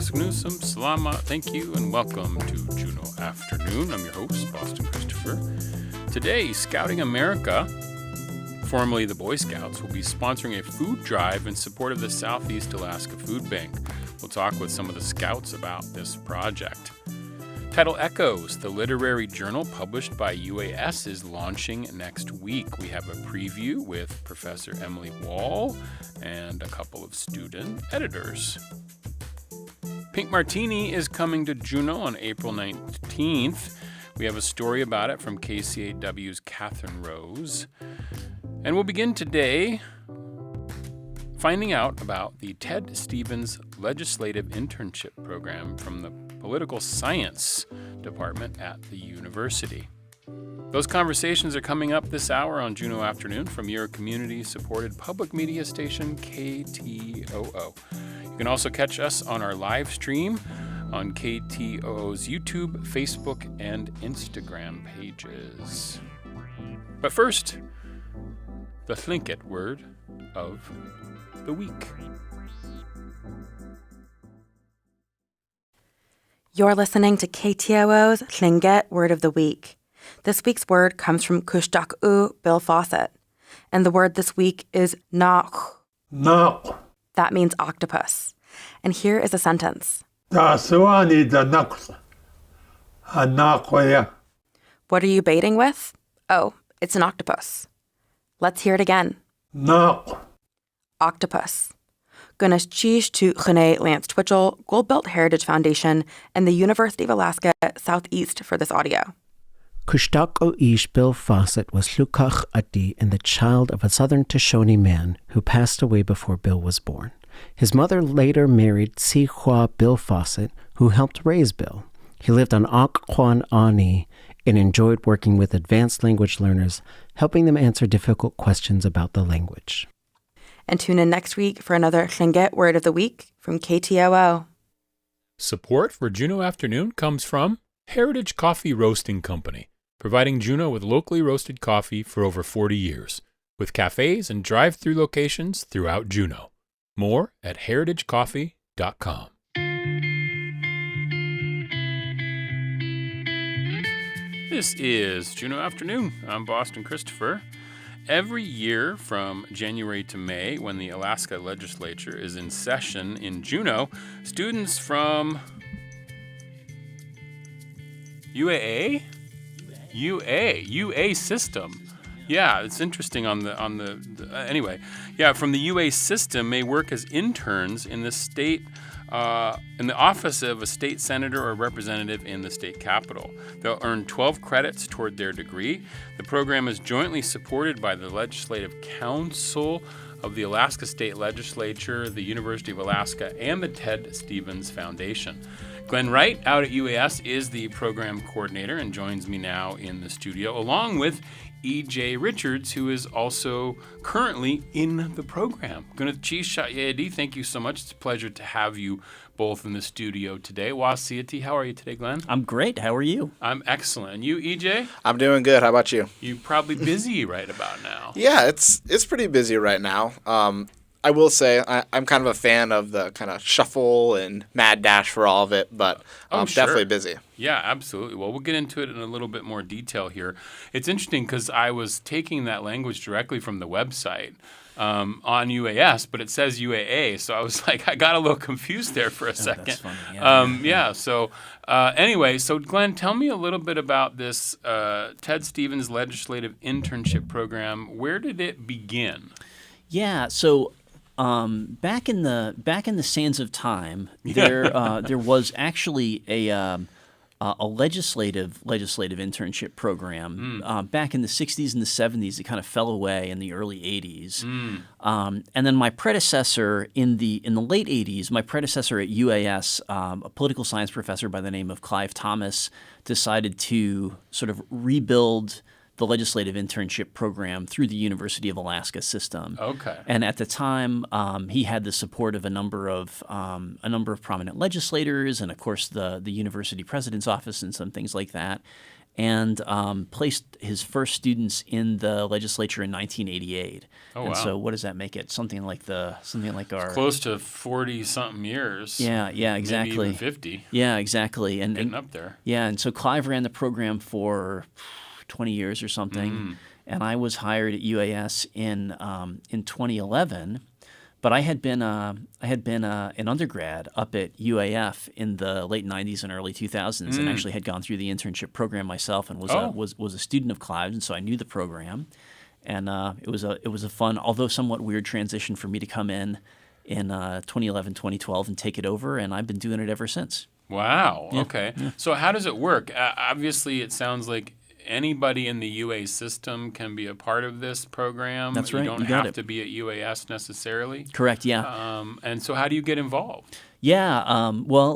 Asgnusum, Salama, thank you, and welcome to Juneau Afternoon. I'm your host, Boston Christopher. Today, Scouting America, formerly the Boy Scouts, will be sponsoring a food drive in support of the Southeast Alaska Food Bank. We'll talk with some of the scouts about this project. Tidal Echoes, the literary journal published by UAS, is launching next week. We have a preview with Professor Emily Wall and a couple of student editors. Pink Martini is coming to Juneau on April 19th. We have a story about it from KCAW's Catherine Rose. And we'll begin today finding out about the Ted Stevens Legislative Internship Program from the Political Science Department at the university. Those conversations are coming up this hour on Juneau Afternoon from your community-supported public media station, KTOO. You can also catch us on our live stream on KTOO's YouTube, Facebook, and Instagram pages. But first, the Tlingit word of the week. You're listening to KTOO's Tlingit Word of the Week. This week's word comes from Kushtaq Bill Fawcett, and the word this week is naq. Naq. That means octopus. And here is a sentence. What are you baiting with? Oh, it's an octopus. Let's hear it again. Naq. Octopus. Gunas Chish to Juneau Lance Twitchell, Goldbelt Heritage Foundation, and the University of Alaska Southeast for this audio. Kushtaq Ish Bill Fawcett was Lukach Adi and the child of a Southern Shoshone man who passed away before Bill was born. His mother later married Sihua Bill Fawcett, who helped raise Bill. He lived on Akquan Ani and enjoyed working with advanced language learners, helping them answer difficult questions about the language. And tune in next week for another Tlingit Word of the Week from KTOO. Support for Juneau Afternoon comes from Heritage Coffee Roasting Company, providing Juneau with locally roasted coffee for over 40 years, with cafes and drive-through locations throughout Juneau. More at heritagecoffee.com. This is Juneau Afternoon. I'm Boston Christopher. Every year from January to May, when the Alaska Legislature is in session in Juneau, students from UAA system. Yeah, it's interesting on the anyway. Yeah, from the UA system may work as interns in the state in the office of a state senator or representative in the state capitol. They'll earn 12 credits toward their degree. The program is jointly supported by the Legislative Council of the Alaska State Legislature, the University of Alaska, and the Ted Stevens Foundation. Glenn Wright out at UAS is the program coordinator and joins me now in the studio, along with E.J. Richards, who is also currently in the program. Thank you so much. It's a pleasure to have you both in the studio today. Wasiati, how are you today, Glenn? I'm great. How are you? I'm excellent. And you, E.J.? I'm doing good. How about you? You're probably busy right about now. Yeah, it's pretty busy right now. I will say I'm kind of a fan of the kind of shuffle and mad dash for all of it, but sure. Definitely busy. Yeah, absolutely. Well, we'll get into it in a little bit more detail here. It's interesting because I was taking that language directly from the website on UAS, but it says UAA, so I was like, I got a little confused there for a second. That's funny. Yeah. So anyway, so Glenn, tell me a little bit about this Ted Stevens Legislative Internship Program. Where did it begin? Yeah, so back in the sands of time, there was actually a legislative internship program back in the 60s and the 70s. It kind of fell away in the early 80s, and then my predecessor in the late 80s, my predecessor at UAS, a political science professor by the name of Clive Thomas, decided to sort of rebuild the legislative internship program through the University of Alaska system. Okay. And at the time, he had the support of a number of prominent legislators, and of course the university president's office and some things like that. and placed his first students in the legislature in 1988. Oh, and wow. so what does that make it? Something like our Close to 40-something years. Yeah, exactly. Maybe even 50. Yeah, exactly. And Getting up there. Yeah, and so Clive ran the program for 20 years or something, and I was hired at UAS in 2011. But I had been an undergrad up at UAF in the late 90s and early 2000s, and actually had gone through the internship program myself, and was a student of Clive's, and so I knew the program, and it was a fun, although somewhat weird transition for me to come in 2011, 2012 and take it over, and I've been doing it ever since. Wow. Okay. Yeah. So how does it work? Obviously, it sounds like anybody in the UA system can be a part of this program. That's right. You don't have to be at UAS necessarily. Correct. Yeah. And so, how do you get involved? Yeah.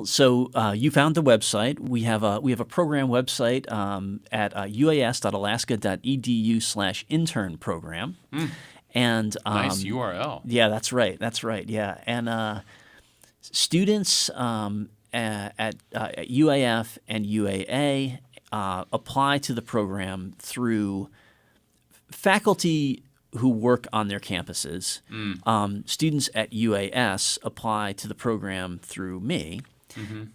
So you found the website. We have a program website at uas.alaska.edu/intern program. And nice URL. Yeah, that's right. Yeah, and students at UAF and UAA apply to the program through faculty who work on their campuses. Students at UAS apply to the program through me,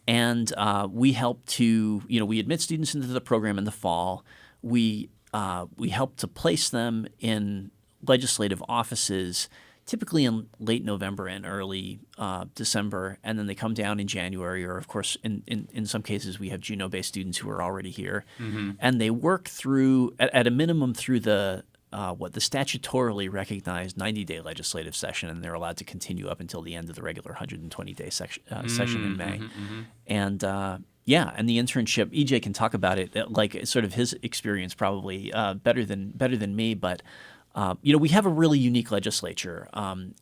and we help to we admit students into the program in the fall. We help to place them in legislative offices, typically in late November and early December, and then they come down in January, or of course in some cases we have Juneau-based students who are already here, and they work through at a minimum through the statutorily recognized 90-day legislative session, and they're allowed to continue up until the end of the regular 120-day session in May. And and the internship, EJ can talk about it, like sort of his experience probably better than me, but we have a really unique legislature.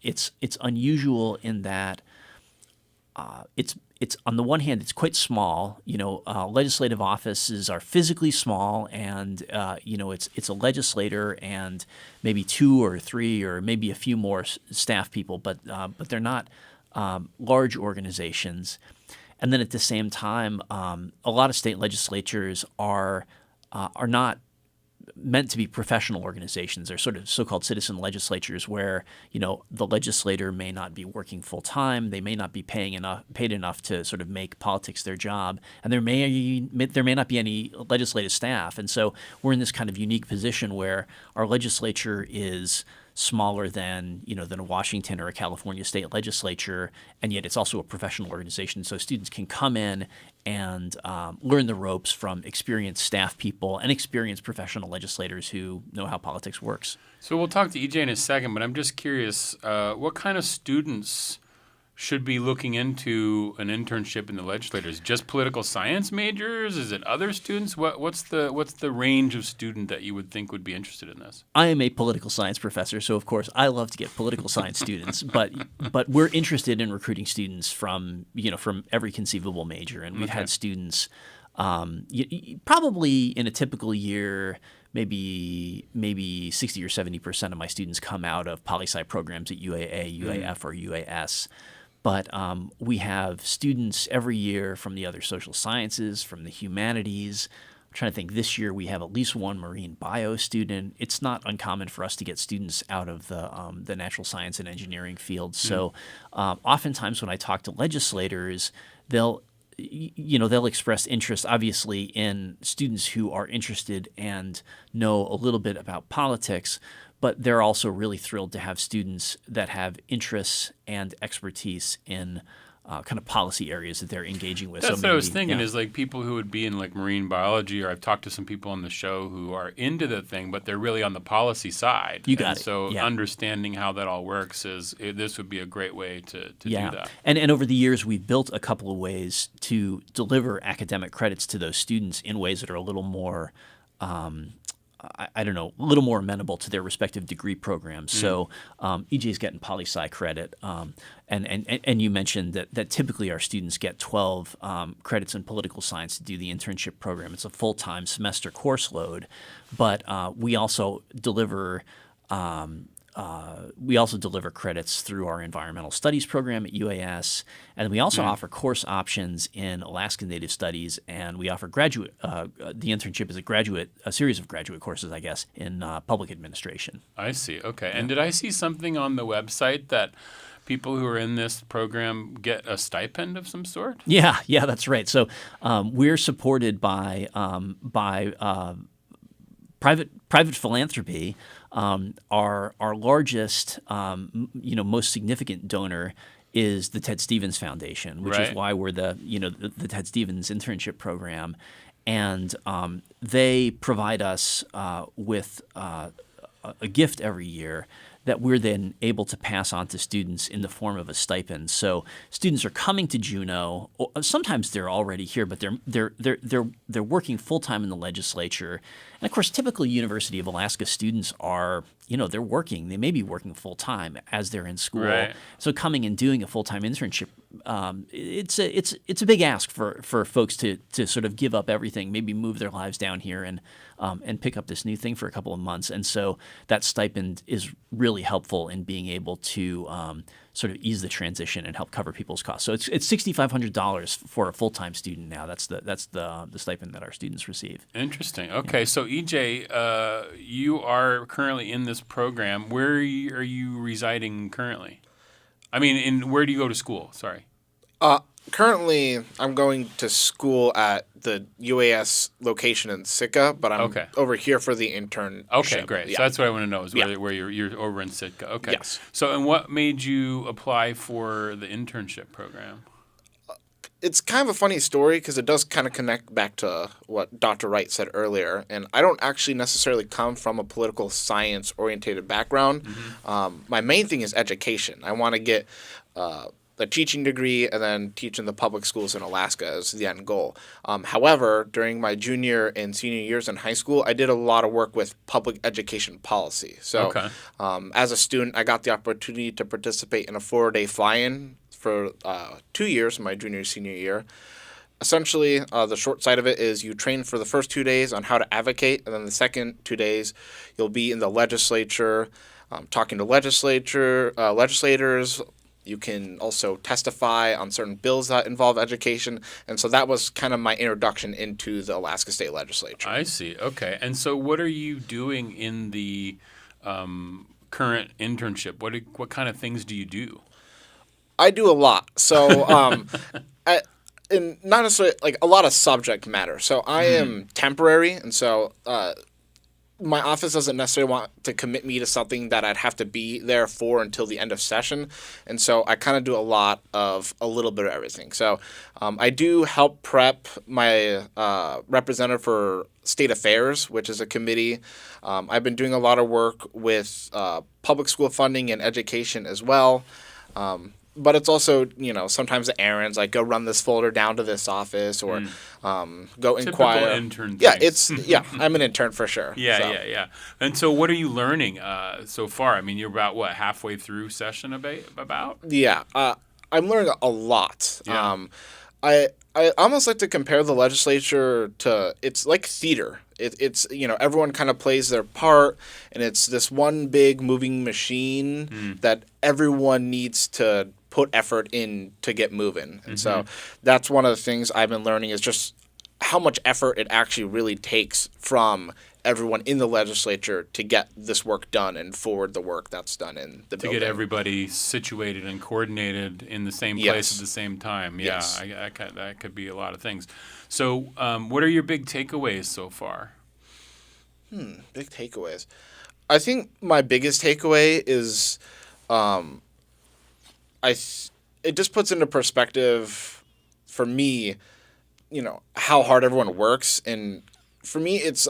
It's unusual in that it's on the one hand it's quite small. Legislative offices are physically small, and it's a legislator and maybe 2 or 3 or maybe a few more staff people, but they're not large organizations. And then at the same time, a lot of state legislatures are not meant to be professional organizations. They're sort of so-called citizen legislatures where, the legislator may not be working full-time. They may not be paid enough to sort of make politics their job. And there may not be any legislative staff. And so we're in this kind of unique position where our legislature is smaller than a Washington or a California state legislature, and yet it's also a professional organization. So students can come in and learn the ropes from experienced staff people and experienced professional legislators who know how politics works. So we'll talk to EJ in a second, but I'm just curious, what kind of students should be looking into an internship in the legislators? Just political science majors? Is it other students? What's the range of student that you would think would be interested in this? I am a political science professor, so of course I love to get political science students, but we're interested in recruiting students from every conceivable major, and we've had students probably in a typical year. Maybe 60 or 70% of my students come out of poli-sci programs at UAA, UAF, or UAS. But we have students every year from the other social sciences, from the humanities. I'm trying to think, this year we have at least one marine bio student. It's not uncommon for us to get students out of the natural science and engineering fields. So oftentimes when I talk to legislators, they'll express interest, obviously, in students who are interested and know a little bit about politics, but they're also really thrilled to have students that have interests and expertise in kind of policy areas that they're engaging with. That's what I was thinking is like people who would be in like marine biology, or I've talked to some people on the show who are into the thing, but they're really on the policy side. You got it. So understanding how that all works this would be a great way to do that. And over the years, we've built a couple of ways to deliver academic credits to those students in ways that are a little more a little more amenable to their respective degree programs. So EJ's getting poli-sci credit, and you mentioned that typically our students get 12 credits in political science to do the internship program. It's a full-time semester course load, but we also deliver we also deliver credits through our environmental studies program at UAS, and we also offer course options in Alaska Native Studies, and we offer graduate. The internship is a series of graduate courses, I guess, in public administration. I see. Okay. And did I see something on the website that people who are in this program get a stipend of some sort? Yeah, that's right. So we're supported by private philanthropy. Our largest, most significant donor is the Ted Stevens Foundation, which is why we're the Ted Stevens Internship Program, and they provide us with a gift every year that we're then able to pass on to students in the form of a stipend. So students are coming to Juneau. Sometimes they're already here, but they're working full time in the legislature. And of course, typical University of Alaska students are, they're working. They may be working full time as they're in school. Right. So coming and doing a full time internship, it's a big ask for folks to sort of give up everything, maybe move their lives down here and pick up this new thing for a couple of months. And so that stipend is really helpful in being able to sort of ease the transition and help cover people's costs. So it's $6,500 for a full-time student now. That's the stipend that our students receive. Interesting. Okay, so EJ, you are currently in this program. Where are you residing currently? I mean, where do you go to school? Sorry. Currently, I'm going to school at the UAS location in Sitka, but I'm over here for the internship. Okay, great. Yeah. So that's what I want to know is where you're over in Sitka. Okay. Yes. So, and what made you apply for the internship program? It's kind of a funny story because it does kind of connect back to what Dr. Wright said earlier. And I don't actually necessarily come from a political science-orientated background. Mm-hmm. My main thing is education. I want to get a teaching degree and then teach in the public schools in Alaska is the end goal. However, during my junior and senior years in high school, I did a lot of work with public education policy. So as a student, I got the opportunity to participate in a 4-day fly-in for 2 years, my junior and senior year. Essentially, the short side of it is you train for the first 2 days on how to advocate, and then the second 2 days you'll be in the legislature talking to legislators. You can also testify on certain bills that involve education. And so that was kind of my introduction into the Alaska State Legislature. I see. Okay. And so what are you doing in the current internship? What kind of things do you do? I do a lot. So and not necessarily like a lot of subject matter. So I am temporary, and so my office doesn't necessarily want to commit me to something that I'd have to be there for until the end of session. And so I kind of do a lot of a little bit of everything. So I do help prep my representative for State Affairs, which is a committee. I've been doing a lot of work with public school funding and education as well. But it's also, sometimes the errands, like go run this folder down to this office or go inquire. Typical intern Yeah, things. I'm an intern for sure. Yeah. And so what are you learning so far? I mean, you're about, halfway through session about? Yeah, I'm learning a lot. Yeah. I almost like to compare the legislature to, it's like theater. It's everyone kind of plays their part, and it's this one big moving machine that everyone needs to put effort in to get moving. And so that's one of the things I've been learning is just how much effort it actually really takes from everyone in the legislature to get this work done and forward the work that's done in the building. To get everybody situated and coordinated in the same place at the same time. Yeah, Yes. that could be a lot of things. So what are your big takeaways so far? Big takeaways. I think my biggest takeaway is it just puts into perspective for me, how hard everyone works. And for me, it's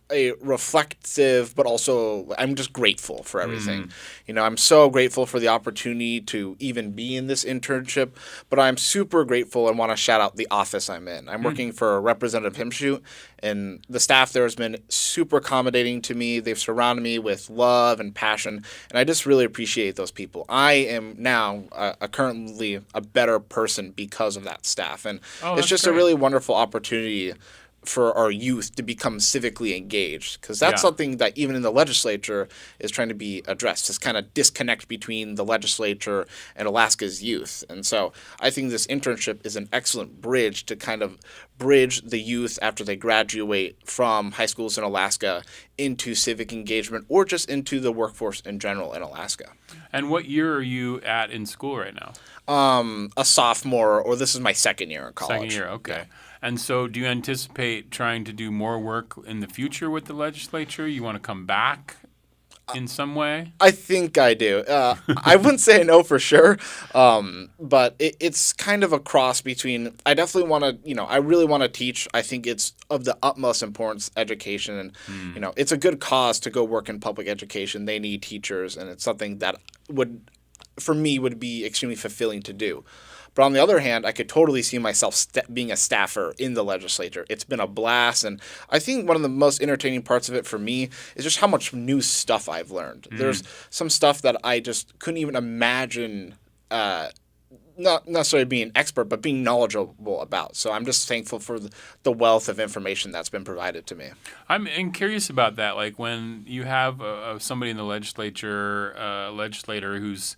a reflective, but also I'm just grateful for everything. I'm so grateful for the opportunity to even be in this internship, but I'm super grateful and want to shout out the office I'm in. I'm working for Representative Himshoot, and the staff there has been super accommodating to me. They've surrounded me with love and passion, and I just really appreciate those people. I am now currently a better person because of that staff, and it's just great. a really wonderful opportunity for our youth to become civically engaged, because that's something that even in the legislature is trying to be addressed, this kind of disconnect between the legislature and Alaska's youth. And so I think this internship is an excellent bridge to kind of bridge the youth after they graduate from high schools in Alaska into civic engagement or just into the workforce in general in Alaska. And what year are you at in school right now? A sophomore, or this is my second year in college. Second year, okay. Yeah. And so do you anticipate trying to do more work in the future with the legislature? You want to come back in some way? I think I do. I wouldn't say no for sure, but it's kind of a cross between, I definitely want to, I really want to teach. I think it's of the utmost importance, education, and, it's a good cause to go work in public education. They need teachers, and it's something that for me, would be extremely fulfilling to do. But on the other hand, I could totally see myself being a staffer in the legislature. It's been a blast, and I think one of the most entertaining parts of it for me is just how much new stuff I've learned. There's some stuff that I just couldn't even imagine, not necessarily being an expert, but being knowledgeable about. So I'm just thankful for the wealth of information that's been provided to me. I'm curious about that. Like when you have somebody in the legislature, legislator who's,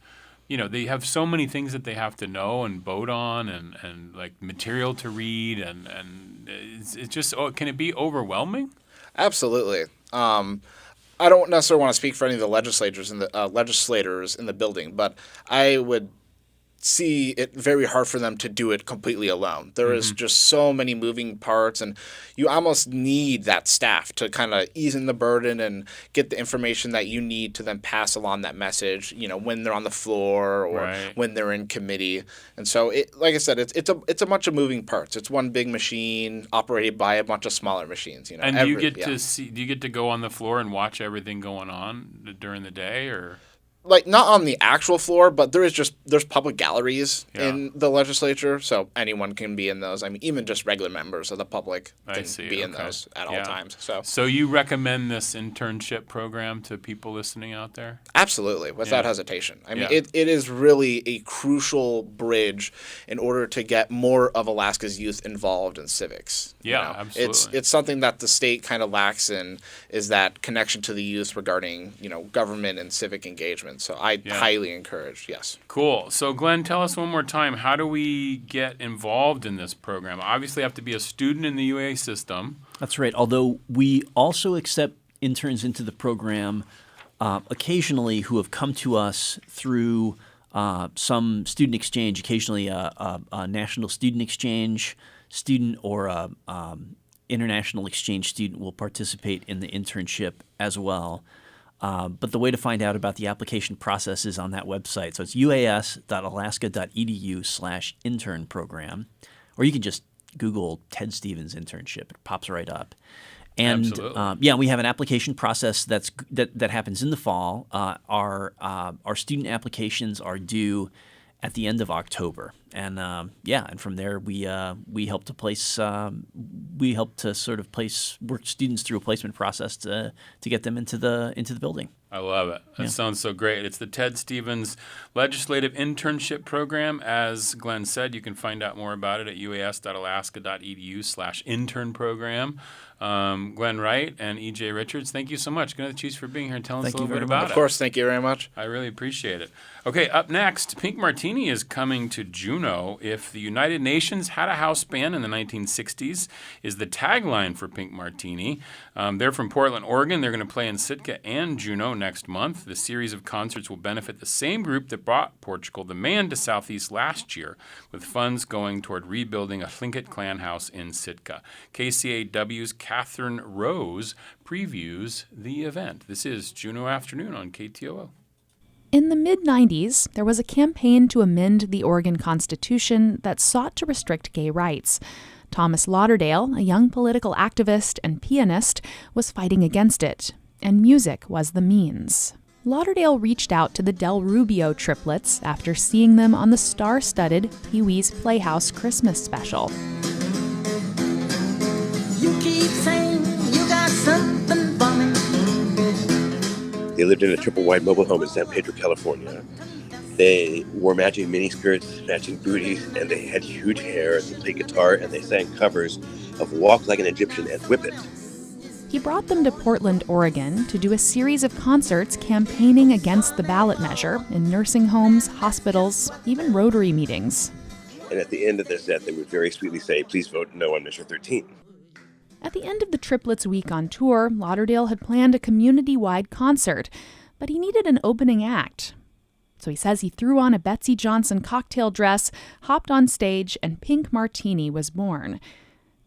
they have so many things that they have to know and vote on and like material to read and it's just, can it be overwhelming? Absolutely. I don't necessarily want to speak for any of the legislators in the building, but I would see it very hard for them to do it completely alone. There is just so many moving parts, and you almost need that staff to kind of ease in the burden and get the information that you need to then pass along that message, when they're on the floor or when they're in committee. And so, like I said, it's a bunch of moving parts. It's one big machine operated by a bunch of smaller machines. And do you get to go on the floor and watch everything going on during the day, or? Like, not on the actual floor, but there's public galleries in the legislature, so anyone can be in those. I mean, even just regular members of the public can be in those at all times. So you recommend this internship program to people listening out there? Absolutely, without hesitation. I mean, it is really a crucial bridge in order to get more of Alaska's youth involved in civics. Yeah, absolutely. It's something that the state kind of lacks in, is that connection to the youth regarding, government and civic engagement. So I highly encourage, yes. Cool. So Glenn, tell us one more time, how do we get involved in this program? Obviously, you have to be a student in the UA system. That's right. Although we also accept interns into the program occasionally who have come to us through some student exchange, occasionally a national student exchange student or a international exchange student will participate in the internship as well. But the way to find out about the application process is on that website. So it's uas.alaska.edu/intern program, or you can just Google Ted Stevens internship. It pops right up. And we have an application process that happens in the fall. Our student applications are due at the end of October, and from there we help to work students through a placement process to get them into the building. I love it. That sounds so great. It's the Ted Stevens Legislative Internship Program. As Glenn said, you can find out more about it at uas.alaska.edu/intern program. Glenn Wright and E.J. Richards, thank you so much. Good Chiefs for being here and telling us a little bit about it. Of course, thank you very much. I really appreciate it. Okay, up next, Pink Martini is coming to Juneau. If the United Nations had a house band in the 1960s is the tagline for Pink Martini. They're from Portland, Oregon. They're going to play in Sitka and Juneau next month. The series of concerts will benefit the same group that brought Portugal the Man to Southeast last year, with funds going toward rebuilding a Tlingit clan house in Sitka. KCAW's Catherine Rose previews the event. This is Juneau Afternoon on KTOO. In the mid-90s, there was a campaign to amend the Oregon Constitution that sought to restrict gay rights. Thomas Lauderdale, a young political activist and pianist, was fighting against it, and music was the means. Lauderdale reached out to the Del Rubio triplets after seeing them on the star-studded Pee-wee's Playhouse Christmas special. You keep saying you got something for me. They lived in a triple-wide mobile home in San Pedro, California. They wore matching miniskirts, matching booties, and they had huge hair, and they played guitar, and they sang covers. of Walk Like an Egyptian and Whip It. He brought them to Portland, Oregon to do a series of concerts campaigning against the ballot measure in nursing homes, hospitals, even Rotary meetings. And at the end of their set, they would very sweetly say, "Please vote no on Measure 13. At the end of the Triplets week on tour, Lauderdale had planned a community-wide concert, but he needed an opening act. So he says he threw on a Betsy Johnson cocktail dress, hopped on stage, and Pink Martini was born.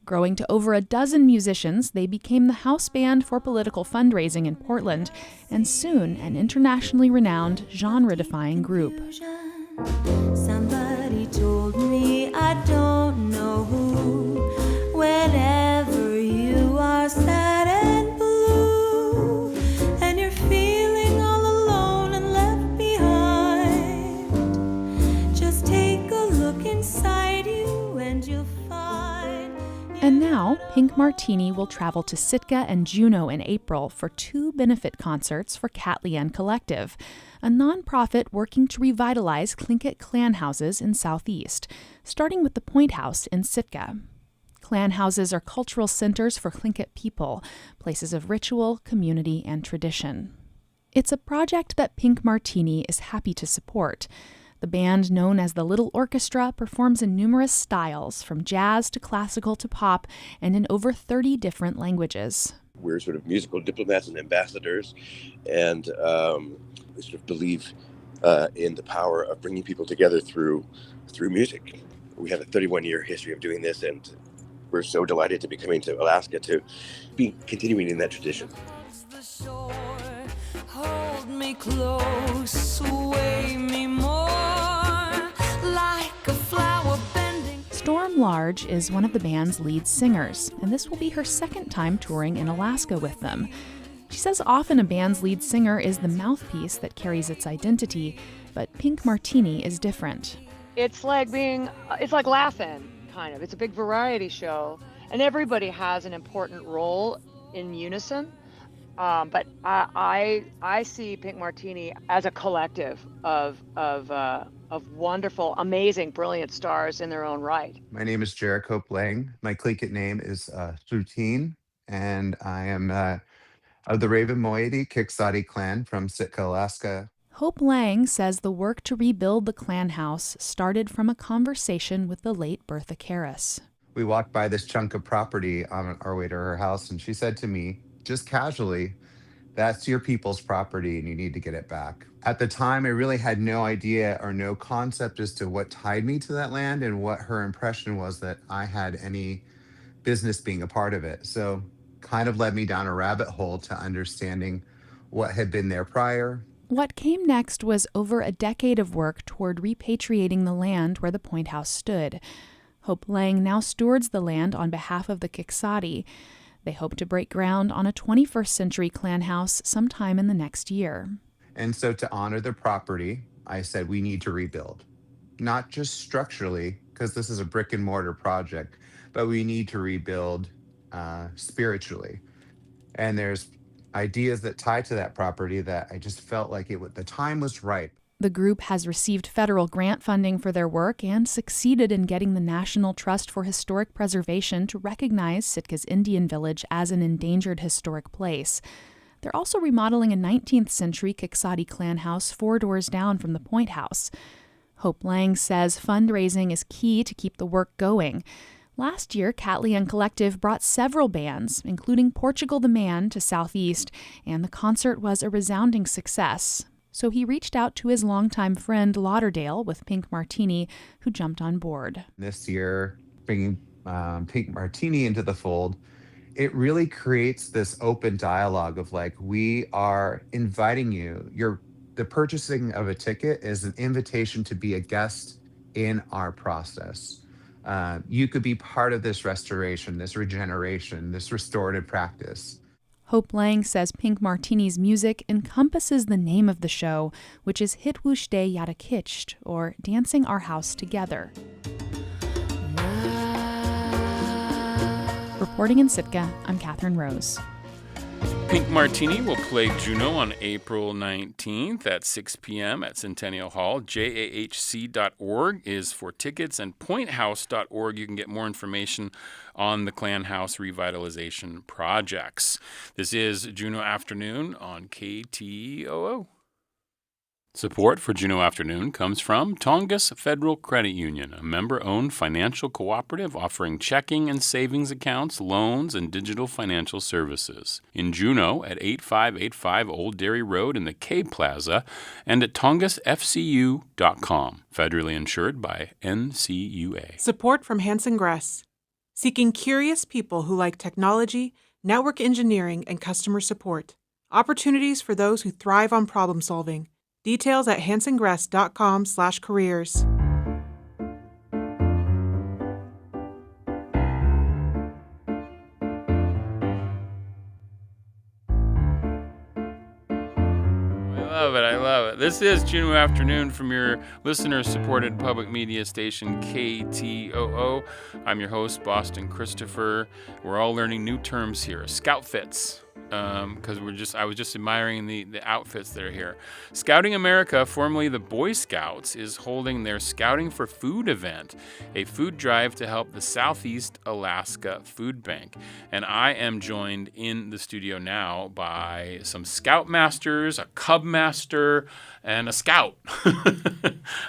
Growing to over a dozen musicians, they became the house band for political fundraising in Portland, and soon an internationally renowned, genre-defying group. Somebody told me, I don't know who, whenever you are sad and blue, and you're feeling all alone and left behind, just take a look inside you and you'll find. And now, Pink Martini will travel to Sitka and Juneau in April for 2 benefit concerts for Cat Leanne Collective, a nonprofit working to revitalize Tlingit clan houses in Southeast, starting with the Point House in Sitka. Clan houses are cultural centers for Tlingit people, places of ritual, community, and tradition. It's a project that Pink Martini is happy to support. The band, known as the Little Orchestra, performs in numerous styles, from jazz to classical to pop, and in over 30 different languages. We're sort of musical diplomats and ambassadors, and we sort of believe in the power of bringing people together through music. We have a 31-year history of doing this, and we're so delighted to be coming to Alaska to be continuing in that tradition. Hold me close, sway me more, like a flower bending. Storm Large is one of the band's lead singers, and this will be her second time touring in Alaska with them. She says often a band's lead singer is the mouthpiece that carries its identity, but Pink Martini is different. It's like Laugh-In, kind of. It's a big variety show, and everybody has an important role in unison. But I see Pink Martini as a collective of wonderful, amazing, brilliant stars in their own right. My name is Jarek Hope Lang. My Tlingit name is Routine, and I am of the Raven Moiety Kiksadi clan from Sitka, Alaska. Hope Lang says the work to rebuild the clan house started from a conversation with the late Bertha Karras. We walked by this chunk of property on our way to her house, and she said to me, just casually, "That's your people's property and you need to get it back." At the time, I really had no idea or no concept as to what tied me to that land and what her impression was that I had any business being a part of it. So kind of led me down a rabbit hole to understanding what had been there prior. What came next was over a decade of work toward repatriating the land where the Point House stood. Hope Lang now stewards the land on behalf of the Kiksadi. They hope to break ground on a 21st century clan house sometime in the next year. And so to honor the property, I said we need to rebuild. Not just structurally, because this is a brick and mortar project, but we need to rebuild spiritually. And there's ideas that tie to that property that I just felt like the time was right. The group has received federal grant funding for their work and succeeded in getting the National Trust for Historic Preservation to recognize Sitka's Indian Village as an endangered historic place. They're also remodeling a 19th century Kiksadi clan house 4 doors down from the Point House. Hope Lang says fundraising is key to keep the work going. Last year, Cat Leanne Collective brought several bands, including Portugal the Man, to Southeast, and the concert was a resounding success. So he reached out to his longtime friend Lauderdale with Pink Martini, who jumped on board. This year, bringing Pink Martini into the fold, it really creates this open dialogue of we are inviting you. The purchasing of a ticket is an invitation to be a guest in our process. You could be part of this restoration, this regeneration, this restorative practice. Hope Lang says Pink Martini's music encompasses the name of the show, which is Hitwushde Yadakiched, or Dancing Our House Together. Reporting in Sitka, I'm Catherine Rose. Pink Martini will play Juneau on April 19th at 6 p.m. at Centennial Hall. JAHC.org is for tickets, and pointhouse.org. You can get more information on the Clan House revitalization projects. This is Juneau Afternoon on KTOO. Support for Juneau Afternoon comes from Tongass Federal Credit Union, a member-owned financial cooperative offering checking and savings accounts, loans, and digital financial services. In Juneau at 8585 Old Dairy Road in the K Plaza and at tongassfcu.com. Federally insured by NCUA. Support from Hanson Gress, seeking curious people who like technology, network engineering, and customer support. Opportunities for those who thrive on problem solving. Details at hansongress.com/careers. I love it. This is Juneau Afternoon from your listener-supported public media station, KTOO. I'm your host, Boston Christopher. We're all learning new terms here. Scout fits. Because I was just admiring the outfits that are here. Scouting America, formerly the Boy Scouts, is holding their Scouting for Food event, a food drive to help the Southeast Alaska Food Bank. And I am joined in the studio now by some Scout Masters, a Cub Master, and a Scout.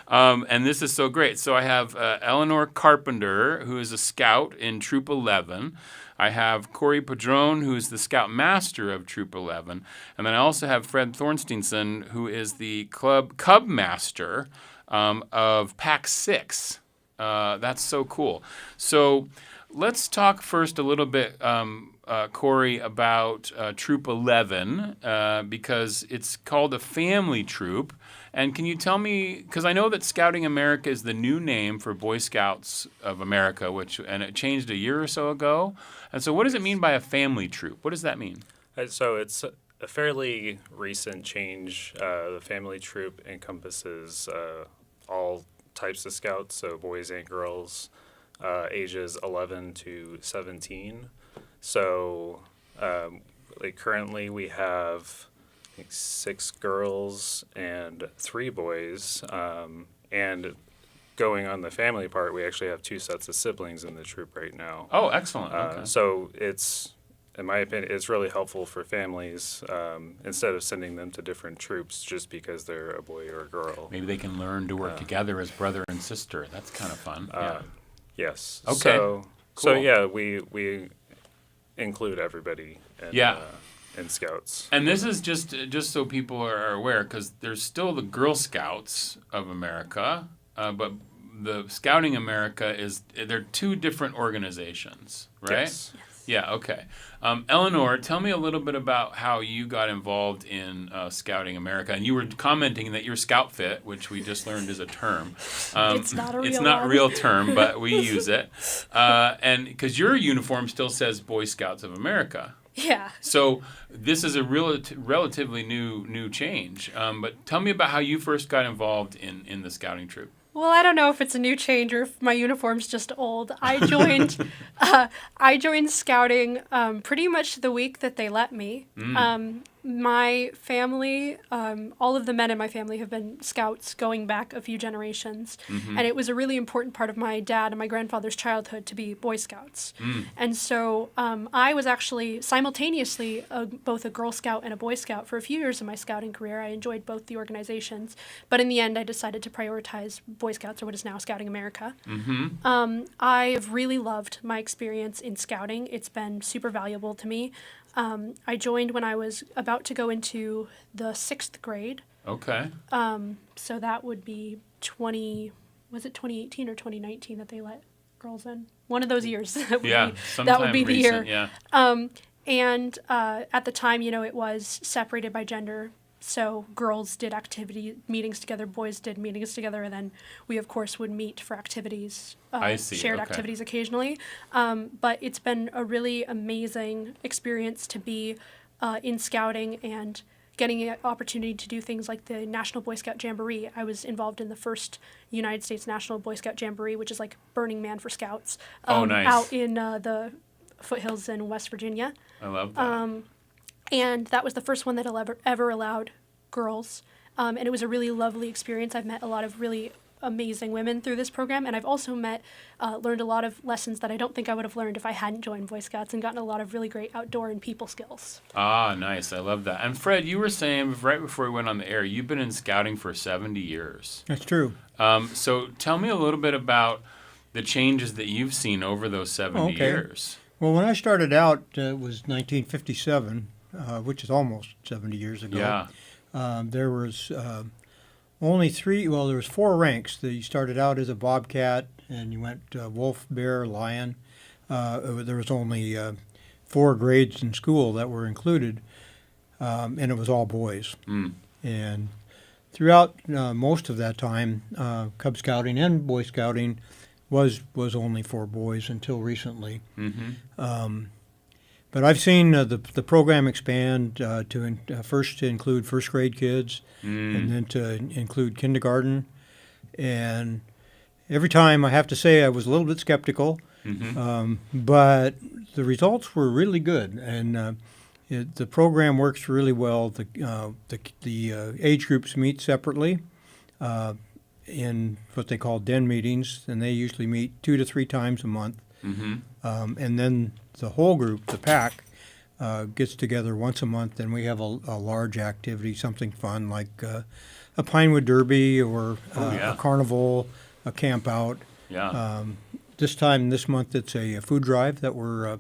And this is so great. So I have Eleanor Carpenter, who is a Scout in Troop 11. I have Corey Padron, who is the Scout Master of Troop 11. And then I also have Fred Thorsteinson, who is the Cub Master of Pack 6. That's so cool. So let's talk first a little bit, Corey, about Troop 11, because it's called a family troop. And can you tell me, because I know that Scouting America is the new name for Boy Scouts of America, and it changed a year or so ago. And so what does it mean by a family troop? What does that mean? So it's a fairly recent change. The family troop encompasses all types of scouts, so boys and girls, ages 11 to 17. So currently we have 6 girls and 3 boys, and going on the family part, we actually have 2 sets of siblings in the troop right now. Oh, excellent. Okay. So it's, in my opinion, it's really helpful for families instead of sending them to different troops just because they're a boy or a girl. Maybe they can learn to work together as brother and sister. That's kind of fun. Yeah. Yes. Okay. So Cool. yeah, we include everybody in Scouts. And this is just so people are aware, because there's still the Girl Scouts of America, but the Scouting America they're 2 different organizations, right? Yes. Yeah, okay. Eleanor, tell me a little bit about how you got involved in Scouting America. And you were commenting that your Scout Fit, which we just learned is a term. It's not a real It's not one. a real term, but we use it. And because your uniform still says Boy Scouts of America. Yeah. So this is a relatively new change. But tell me about how you first got involved in the Scouting troop. Well, I don't know if it's a new change or if my uniform's just old. I joined Scouting pretty much the week that they let me. My family, all of the men in my family have been Scouts going back a few generations. Mm-hmm. And it was a really important part of my dad and my grandfather's childhood to be Boy Scouts. And so I was actually simultaneously both a Girl Scout and a Boy Scout for a few years in my scouting career. I enjoyed both the organizations. But in the end, I decided to prioritize Boy Scouts, or what is now Scouting America. Mm-hmm. I've really loved my experience in Scouting. It's been super valuable to me. I joined when I was about to go into the 6th grade. Okay. So that would be 2018 or 2019 that they let girls in? One of those years. That would be the year. Yeah. And at the time, it was separated by gender. So girls did meetings together, boys did meetings together, and then we, of course, would meet for activities, shared activities occasionally. But it's been a really amazing experience to be in Scouting and getting an opportunity to do things like the National Boy Scout Jamboree. I was involved in the first United States National Boy Scout Jamboree, which is like Burning Man for Scouts. Nice. Out in the foothills in West Virginia. I love that. and that was the first one that ever allowed girls. And it was a really lovely experience. I've met a lot of really amazing women through this program, and I've also learned a lot of lessons that I don't think I would have learned if I hadn't joined Boy Scouts, and gotten a lot of really great outdoor and people skills. Ah, nice. I love that. And Fred, you were saying right before we went on the air, you've been in scouting for 70 years. That's true. So tell me a little bit about the changes that you've seen over those 70 years. Well, when I started out, it was 1957, which is almost 70 years ago. Yeah. There was there was 4 ranks. You started out as a bobcat, and you went wolf, bear, lion. There was only 4 grades in school that were included, and it was all boys. And throughout most of that time, Cub Scouting and Boy Scouting was only for boys until recently. But I've seen the program expand first to include first grade kids, and then to include kindergarten. And every time I have to say I was a little bit skeptical, but the results were really good, and the program works really well. The age groups meet separately in what they call den meetings, and they usually meet 2 to 3 times a month. And then the whole group, the pack, gets together once a month, and we have a large activity, something fun like a Pinewood Derby or a carnival, a camp out. Yeah. This month, it's a food drive that we're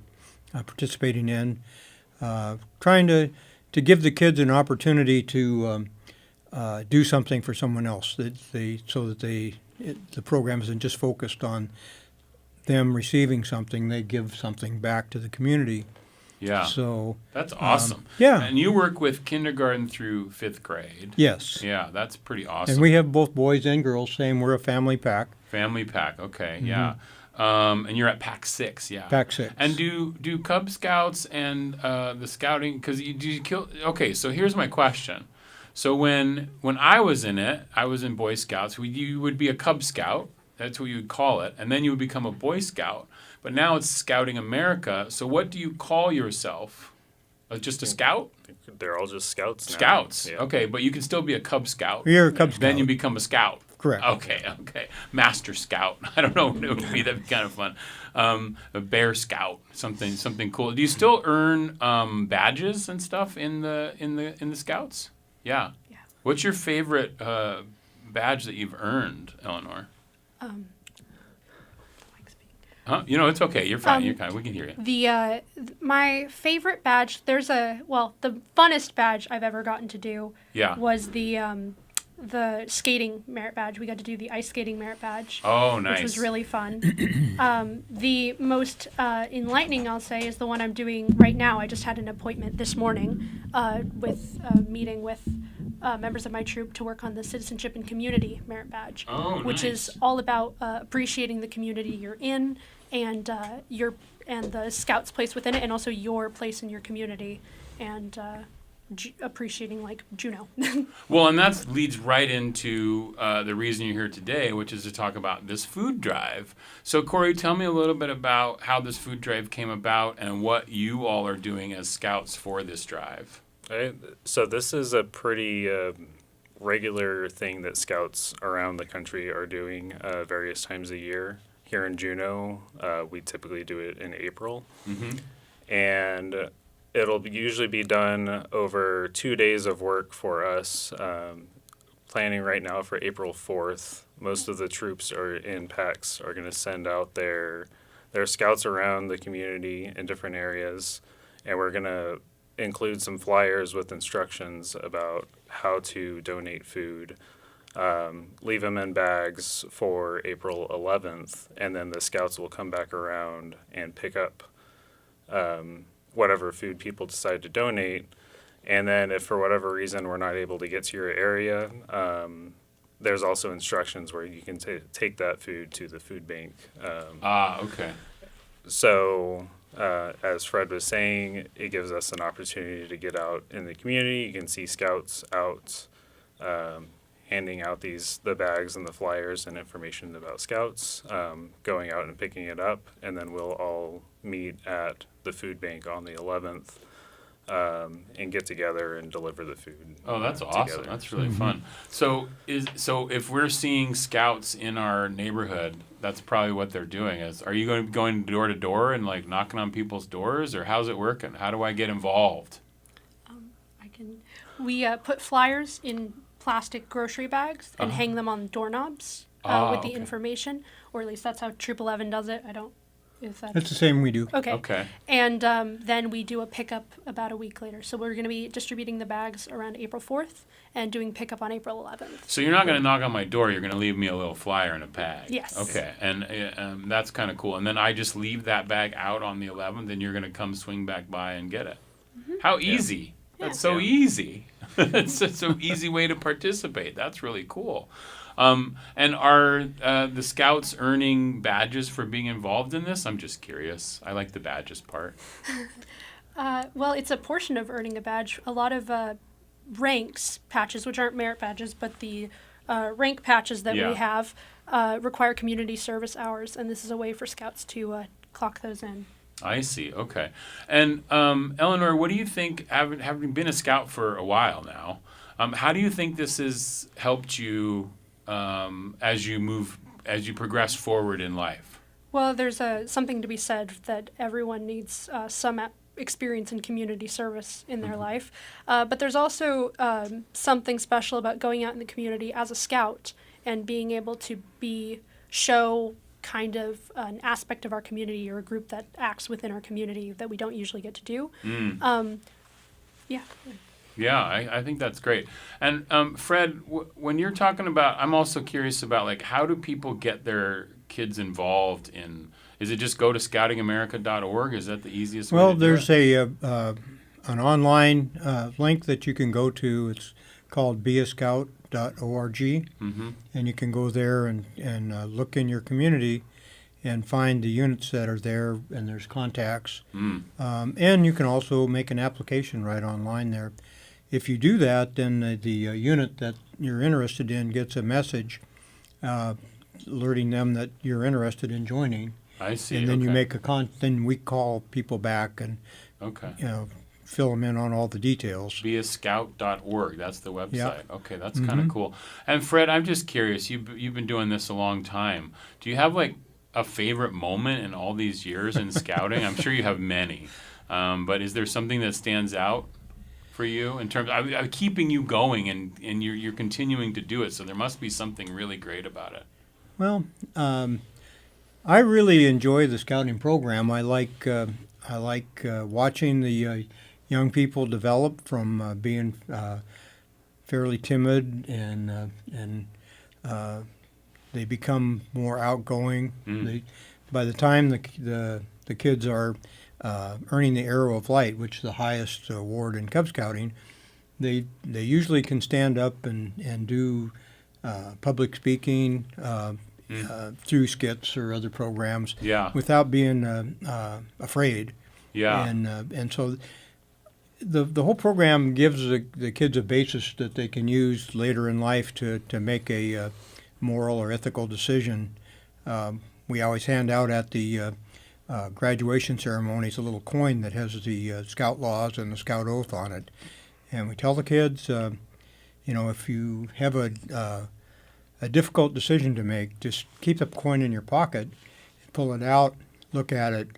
participating in, trying to give the kids an opportunity to do something for someone else, so that the program isn't just focused on them receiving something. They give something back to the community. Yeah. So that's awesome. Yeah. And you work with kindergarten through 5th grade. Yes. Yeah, that's pretty awesome. And we have both boys and girls. We're a family pack. Family pack. Okay. Yeah. And you're at Pack 6. Yeah. Pack 6. And do Cub Scouts and the scouting, because okay, so here's my question. So when I was in it, I was in Boy Scouts. You would be a Cub Scout. That's what you would call it. And then you would become a Boy Scout. But now it's Scouting America. So what do you call yourself? Just a scout? They're all just scouts now. Scouts. Yeah. Okay, but you can still be a Cub Scout. You're a Cub Scout. Then you become a scout. Correct. Okay. Master Scout. I don't know. That'd be kind of fun. A Bear Scout. Something cool. Do you still earn badges and stuff in the Scouts? Yeah. What's your favorite badge that you've earned, Eleanor? It's okay. You're fine. We can hear you. My favorite badge, the funnest badge I've ever gotten to do was the skating merit badge. We got to do the ice skating merit badge. Oh, nice. Which was really fun. The most enlightening, I'll say, is the one I'm doing right now. I just had an appointment this morning with a meeting with members of my troop to work on the Citizenship and Community Merit Badge, which is all about appreciating the community you're in and the Scouts' place within it, and also your place in your community, and appreciating like Juneau. Well, and that leads right into the reason you're here today, which is to talk about this food drive. So, Corey, tell me a little bit about how this food drive came about and what you all are doing as Scouts for this drive. So this is a pretty regular thing that Scouts around the country are doing various times a year. Here in Juneau, we typically do it in April. And it'll usually be done over 2 days of work for us. Planning right now for April 4th. Most of the troops in packs are going to send out their Scouts around the community in different areas, and we're going to include some flyers with instructions about how to donate food. Leave them in bags for April 11th, and then the Scouts will come back around and pick up whatever food people decide to donate. And then if for whatever reason we're not able to get to your area, there's also instructions where you can take that food to the food bank. Okay. So as Fred was saying, it gives us an opportunity to get out in the community. You can see Scouts out handing out the bags and the flyers and information about Scouts, going out and picking it up, and then we'll all meet at the food bank on the 11th and get together and deliver the food. Oh, that's awesome. Together. That's really fun. So if we're seeing scouts in our neighborhood, that's probably what they're doing. Are you going to be going door to door and like knocking on people's doors, or how's it working? How do I get involved? We put flyers in plastic grocery bags and hang them on doorknobs with the information, or at least that's how Troop 11 does it. That's the same we do. Okay. And then we do a pickup about a week later. So we're going to be distributing the bags around April 4th and doing pickup on April 11th. So you're not going to knock on my door. You're going to leave me a little flyer in a bag. Yes. Okay. And that's kind of cool. And then I just leave that bag out on the 11th, and you're going to come swing back by and get it. How easy. That's so easy. It's so easy way to participate. That's really cool. And are the scouts earning badges for being involved in this? I'm just curious. I like the badges part. Well, it's a portion of earning a badge. A lot of ranks patches, which aren't merit badges, but the rank patches that we have require community service hours, and this is a way for scouts to clock those in. I see. Okay. And Eleanor, what do you think, having been a scout for a while now, how do you think this has helped you as you progress forward in life? Well, there's something to be said that everyone needs some experience in community service in their life. But there's also something special about going out in the community as a scout and being able to show kind of an aspect of our community or a group that acts within our community that we don't usually get to do. Yeah, I think that's great. And Fred, when you're talking about, I'm also curious about like how do people get their kids involved in? Is it just go to scoutingamerica.org? Is that the easiest way to do there's it? an online link that you can go to. It's called beascout.org, and you can go there and look in your community and find the units that are there, and there's contacts. And you can also make an application right online there. If you do that, then the unit that you're interested in gets a message alerting them that you're interested in joining. I see. And then you make then we call people back and fill them in on all the details. Beascout.org. That's the website. Yep. Okay, that's kind of cool. And Fred, I'm just curious. You've been doing this a long time. Do you have like a favorite moment in all these years in scouting? I'm sure you have many, but is there something that stands out for you in terms of keeping you going and you're continuing to do it? So there must be something really great about it. Well, I really enjoy the scouting program. I like watching the young people develop from being fairly timid and they become more outgoing. By the time the kids are earning the Arrow of Light, which is the highest award in Cub Scouting, they usually can stand up and do public speaking through skits or other programs without being afraid. And so the whole program gives the kids a basis that they can use later in life to make a moral or ethical decision. We always hand out at the graduation ceremonies a little coin that has the Scout laws and the Scout oath on it. And we tell the kids, if you have a difficult decision to make, just keep the coin in your pocket, pull it out, look at it,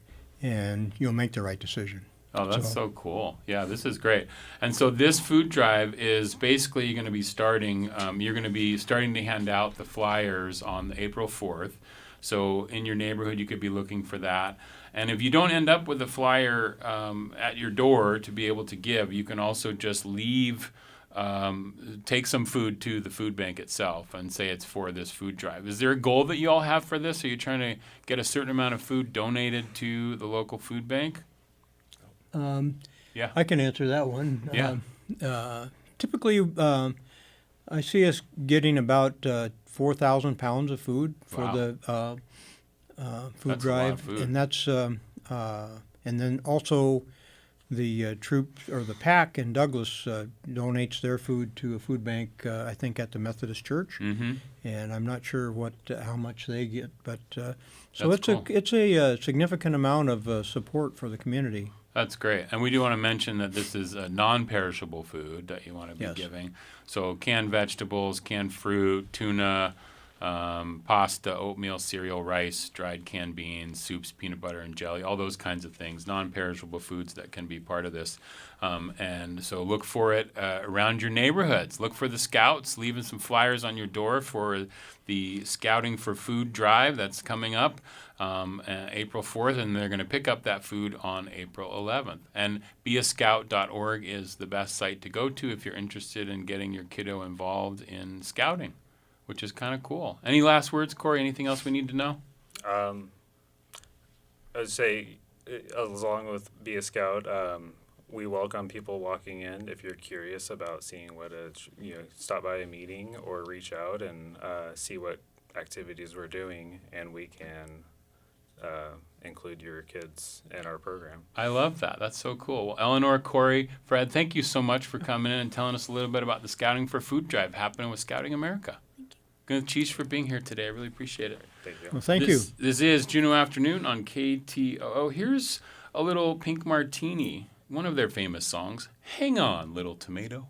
and you'll make the right decision. Oh, that's so cool. Yeah, this is great. And so this food drive is basically you're going to be starting to hand out the flyers on April 4th. So in your neighborhood, you could be looking for that. And if you don't end up with a flyer at your door to be able to give, you can also just take some food to the food bank itself and say it's for this food drive. Is there a goal that you all have for this? Are you trying to get a certain amount of food donated to the local food bank? I can answer that one. Typically, I see us getting about 4,000 pounds of food for the food drive, and that's and then also the troops or the pack in Douglas donates their food to a food bank, I think at the Methodist Church, and I'm not sure how much they get, but so it's a significant amount of support for the community. That's great. And we do want to mention that this is a non-perishable food that you want to be giving. So canned vegetables, canned fruit, tuna, pasta, oatmeal, cereal, rice, dried canned beans, soups, peanut butter, and jelly, all those kinds of things, non-perishable foods that can be part of this. And so look for it around your neighborhoods. Look for the Scouts, leaving some flyers on your door for the Scouting for Food drive that's coming up April 4th, and they're going to pick up that food on April 11th. And beascout.org is the best site to go to if you're interested in getting your kiddo involved in scouting, which is kind of cool. Any last words, Corey? Anything else we need to know? I would say, along with Be a Scout, we welcome people walking in. If you're curious about seeing stop by a meeting or reach out and see what activities we're doing, and we can include your kids in our program. I love that. That's so cool. Well, Eleanor, Corey, Fred, thank you so much for coming in and telling us a little bit about the Scouting for Food drive happening with Scouting America. Good. Cheese for being here today. I really appreciate it. Thank you. Well, thank you. This is Juneau Afternoon on KTOO. Here's a little Pink Martini, one of their famous songs, Hang On, Little Tomato.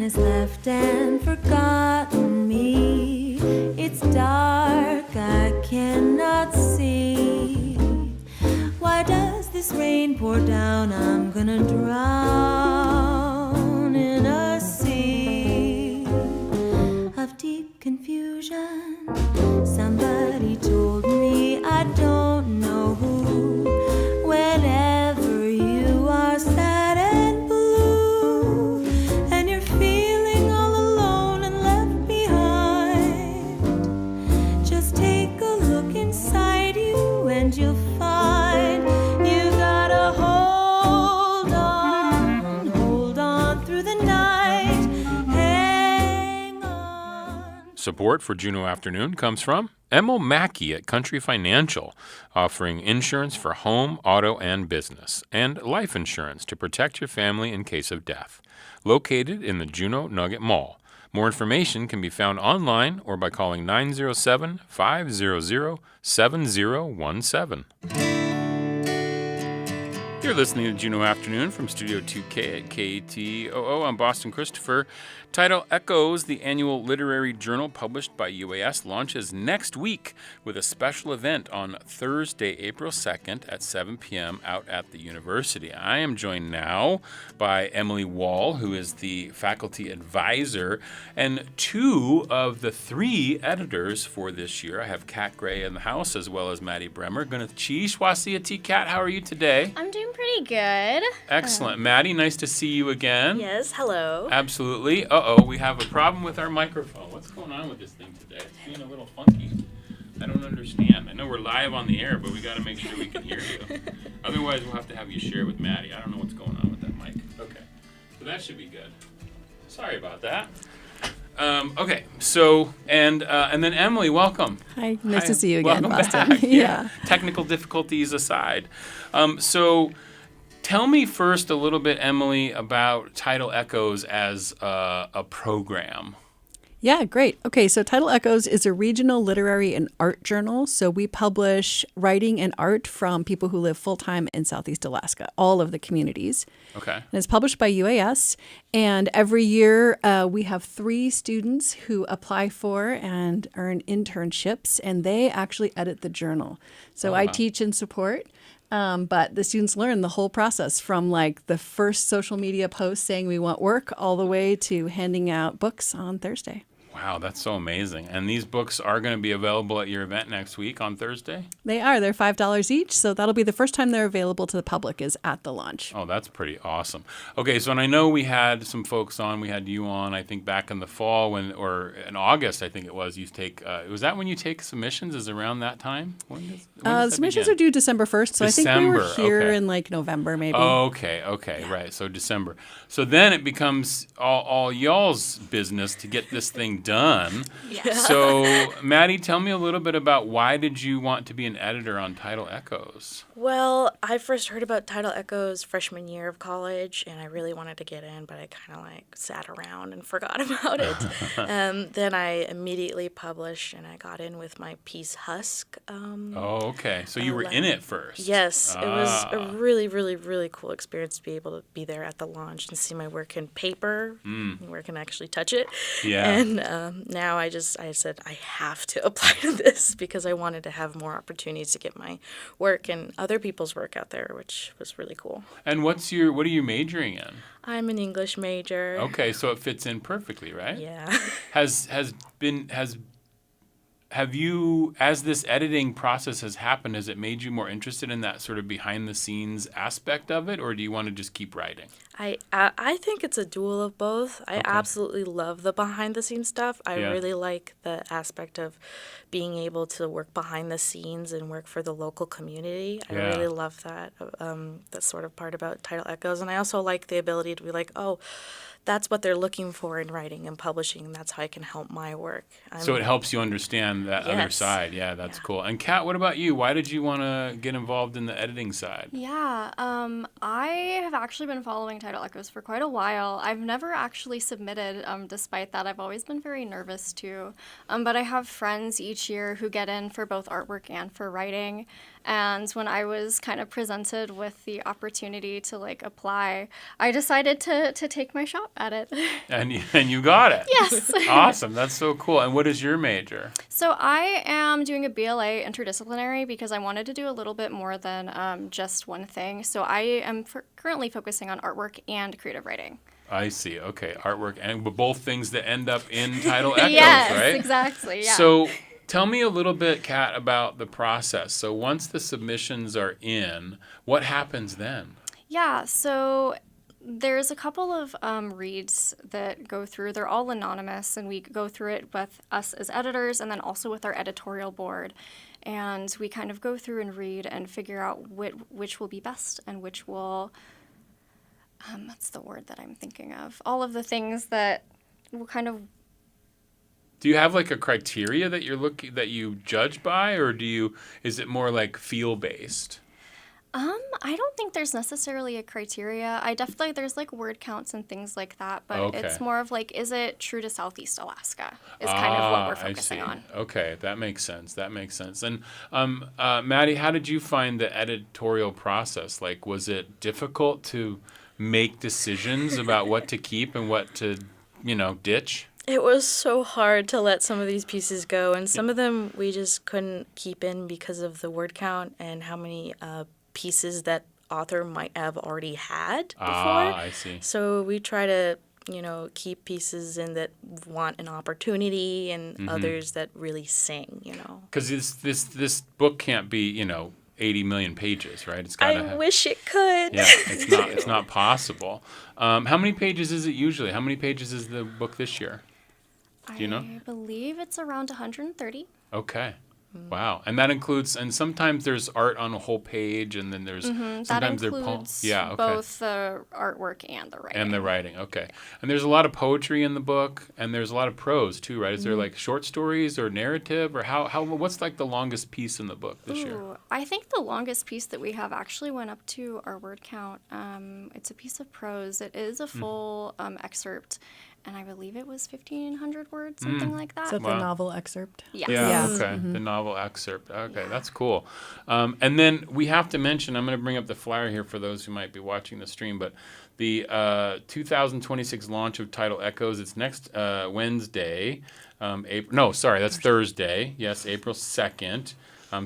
has left and forgotten me. It's dark, I cannot see. Why does this rain pour down? I'm gonna drown in a sea of deep confusion. Somebody told me, I don't know who. Whenever you are sad and blue, and you're feeling all alone and left behind, just take a look inside you and you'll find you gotta hold on through the night, hang on. Support for Juneau Afternoon comes from Emil Mackey at Country Financial, offering insurance for home, auto, and business, and life insurance to protect your family in case of death. Located in the Juneau Nugget Mall. More information can be found online or by calling 907-500-7017. You're listening to Juneau Afternoon from Studio 2K at KTOO. I'm Boston Christopher. Tidal Echoes, the annual literary journal published by UAS, launches next week with a special event on Thursday, April 2nd at 7 p.m. out at the university. I am joined now by Emily Wall, who is the faculty advisor, and two of the three editors for this year. I have Kat Gray in the house as well as Maddie Bremer. Gwyneth Chi, Swasiyati. Kat, how are you today? I'm doing pretty good. Excellent. Maddie, nice to see you again. Yes, hello. Absolutely. We have a problem with our microphone. What's going on with this thing today? It's being a little funky. I don't understand. I know we're live on the air, but we got to make sure we can hear you. Otherwise, we'll have to have you share with Maddie. I don't know what's going on with that mic. Okay. So that should be good. Sorry about that. Okay. So, and then Emily, welcome. Hi. Nice to see you again, welcome Boston. Back. Yeah. Technical difficulties aside. So tell me first a little bit, Emily, about Tidal Echoes as a program. Yeah, great. Okay, so Tidal Echoes is a regional literary and art journal. So we publish writing and art from people who live full-time in Southeast Alaska, all of the communities. Okay. And it's published by UAS. And every year we have 3 students who apply for and earn internships, and they actually edit the journal. So I teach and support. But the students learn the whole process from like the first social media post saying we want work all the way to handing out books on Thursday. Wow, that's so amazing. And these books are going to be available at your event next week on Thursday? They are. They're $5 each. So that'll be the first time they're available to the public is at the launch. Oh, that's pretty awesome. Okay, so and I know we had some folks on. We had you on, I think, back in the fall or in August, I think it was. You take. Was that when you take submissions? Is it around that time? When does that submissions begin? are due December 1st. So I think we were here in like November, maybe. Okay, yeah. Right. So December. So then it becomes all y'all's business to get this thing done. Yeah. So, Maddie, tell me a little bit about why did you want to be an editor on Tidal Echoes? Well, I first heard about Tidal Echoes freshman year of college, and I really wanted to get in, but I kind of like sat around and forgot about it. Then I immediately published, and I got in with my piece Husk. Okay. So you were in it first. Yes. It was a really, really, really cool experience to be able to be there at the launch and see my work in paper, where I can actually touch it. Yeah. And now I said I have to apply to this because I wanted to have more opportunities to get my work and other people's work out there, which was really cool. And what are you majoring in? I'm an English major. Okay, so it fits in perfectly, right? Yeah. Have you, as this editing process has happened, has it made you more interested in that sort of behind the scenes aspect of it, or do you want to just keep writing? I think it's a duel of both. I absolutely love the behind the scenes stuff. I really like the aspect of being able to work behind the scenes and work for the local community. I really love that. That sort of part about Tidal Echoes. And I also like the ability to be like, oh, that's what they're looking for in writing and publishing, and that's how I can help my work. So it helps you understand that other side. Yeah, that's cool. And Kat, what about you? Why did you want to get involved in the editing side? Yeah, I have actually been following Tidal Echoes for quite a while. I've never actually submitted, despite that. I've always been very nervous too. But I have friends each year who get in for both artwork and for writing. And when I was kind of presented with the opportunity to like apply, I decided to take my shot at it. And you got it. Yes. Awesome. That's so cool. And what is your major? So I am doing a BLA interdisciplinary because I wanted to do a little bit more than just one thing. So I am currently focusing on artwork and creative writing. I see. Okay. Artwork and both things that end up in Tidal Echoes, yes, right? Yes, exactly. Yeah. So tell me a little bit, Kat, about the process. So once the submissions are in, what happens then? Yeah, so there's a couple of reads that go through. They're all anonymous, and we go through it with us as editors and then also with our editorial board. And we kind of go through and read and figure out which will be best and which will, what's the word that I'm thinking of? All of the things that will kind of. Do you have like a criteria that that you judge by, or is it more like feel based? I don't think there's necessarily a criteria. There's like word counts and things like that, but it's more of like, is it true to Southeast Alaska is kind of what we're focusing on. Okay, that makes sense. And Maddie, how did you find the editorial process? Like, was it difficult to make decisions about what to keep and what to, ditch? It was so hard to let some of these pieces go, and some of them we just couldn't keep in because of the word count and how many pieces that author might have already had before. I see. So we try to, keep pieces in that want an opportunity and others that really sing, Because this book can't be, 80 million pages, right? It's gotta I wish it could. Yeah, it's not possible. How many pages is it usually? How many pages is the book this year? Do you know? I believe it's around 130. Okay. Wow. And that includes, and sometimes there's art on a whole page, and then there's sometimes that includes both the artwork and the writing. And the writing, okay. And there's a lot of poetry in the book, and there's a lot of prose too, right? Is there like short stories or narrative, or what's like the longest piece in the book this year? I think the longest piece that we have actually went up to our word count. It's a piece of prose. It is a full excerpt. and I believe it was 1,500 words, something like that. Is that the novel excerpt? Yes. Yeah, okay. The novel excerpt. Okay, that's cool. And then we have to mention, I'm going to bring up the flyer here for those who might be watching the stream, but the 2026 launch of Tidal Echoes, it's next Wednesday. That's Thursday. Yes, April 2nd,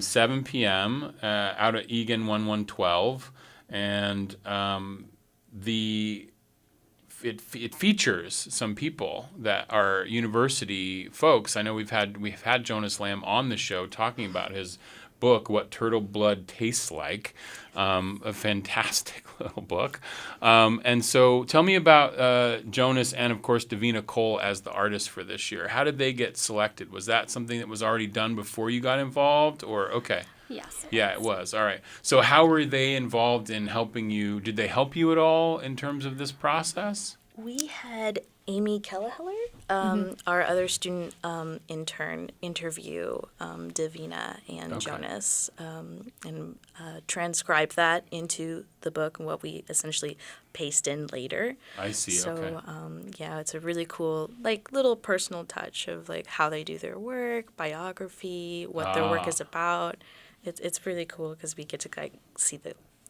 7 p.m. Out at Egan 1112. And it features some people that are university folks. I know we've had Jonas Lamb on the show talking about his book, What Turtle Blood Tastes Like, a fantastic little book. And so tell me about Jonas and, of course, Davina Cole as the artist for this year. How did they get selected? Was that something that was already done before you got involved? Or, okay. Yes. It was. All right. So how were they involved in helping you? Did they help you at all in terms of this process? We had Amy Kelleheller, our other student intern, interview Davina and Jonas and transcribe that into the book and what we essentially paste in later. I see. So, it's a really cool, little personal touch of how they do their work, biography, what their work is about. It's really cool because we get to see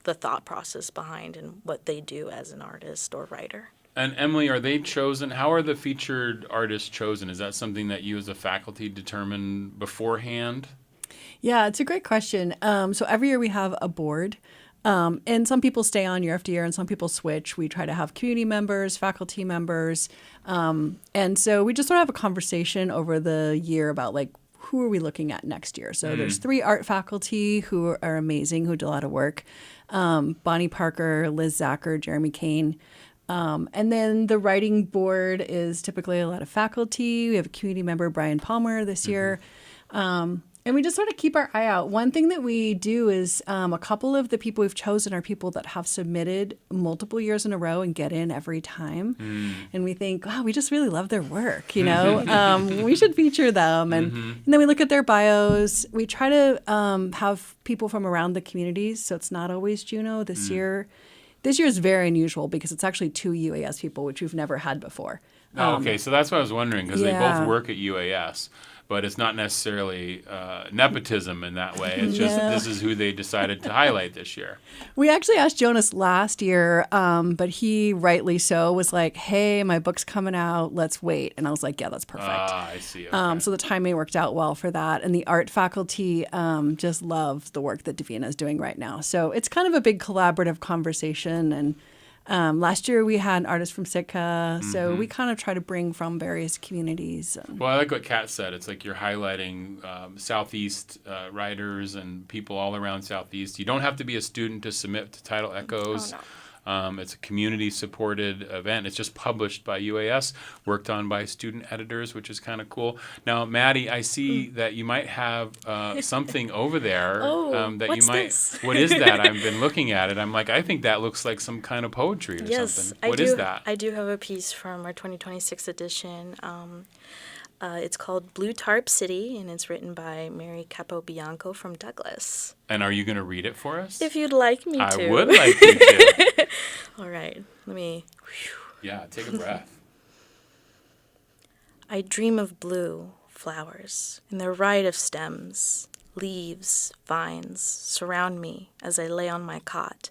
the thought process behind and what they do as an artist or writer. And Emily, are they chosen? How are the featured artists chosen? Is that something that you as a faculty determine beforehand? Yeah, it's a great question. So every year we have a board. And some people stay on year after year and some people switch. We try to have community members, faculty members. And so we just sort of have a conversation over the year about who are we looking at next year? So there's 3 art faculty who are amazing, who do a lot of work. Bonnie Parker, Liz Zacher, Jeremy Kane. And then the writing board is typically a lot of faculty. We have a community member, Brian Palmer, this year. And we just sort of keep our eye out. One thing that we do is a couple of the people we've chosen are people that have submitted multiple years in a row and get in every time. And we think, wow, we just really love their work, we should feature them. And then we look at their bios. We try to have people from around the communities, so it's not always Juneau. This year is very unusual because it's actually 2 UAS people, which we've never had before. So that's what I was wondering, because they both work at UAS. But it's not necessarily nepotism in that way. It's just this is who they decided to highlight this year. We actually asked Jonas last year, but he, rightly so, was like, hey, my book's coming out. Let's wait. And I was like, yeah, that's perfect. I see. Okay. So the timing worked out well for that. And the art faculty just love the work that Davina is doing right now. So it's kind of a big collaborative conversation. And last year we had artists from Sitka, so we kind of try to bring from various communities. Well, I like what Kat said. It's like you're highlighting Southeast writers and people all around Southeast. You don't have to be a student to submit to Tidal Echoes. Oh, no. It's a community-supported event. It's just published by UAS, worked on by student editors, which is kind of cool. Now, Maddie, I see that you might have something over there that you might. This? What is that? I've been looking at it. I'm like, I think that looks like some kind of poetry or something. What is that? I do have a piece from our 2026 edition. It's called Blue Tarp City, and it's written by Mary Capobianco from Douglas. And are you going to read it for us? If you'd like me to. I would like you to. All right. Let me... Yeah, take a breath. I dream of blue flowers in their riot of stems. Leaves, vines surround me as I lay on my cot.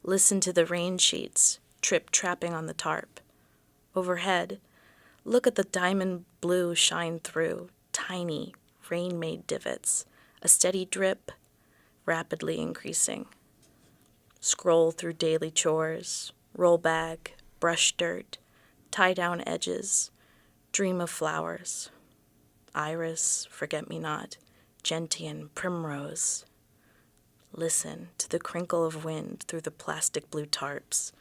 Listen to the rain sheets trip-trapping on the tarp. Overhead, look at the diamond blue shine through, tiny, rain-made divots, a steady drip, rapidly increasing. Scroll through daily chores, roll bag, brush dirt, tie down edges, dream of flowers. Iris, forget-me-not, gentian, primrose. Listen to the crinkle of wind through the plastic blue tarps,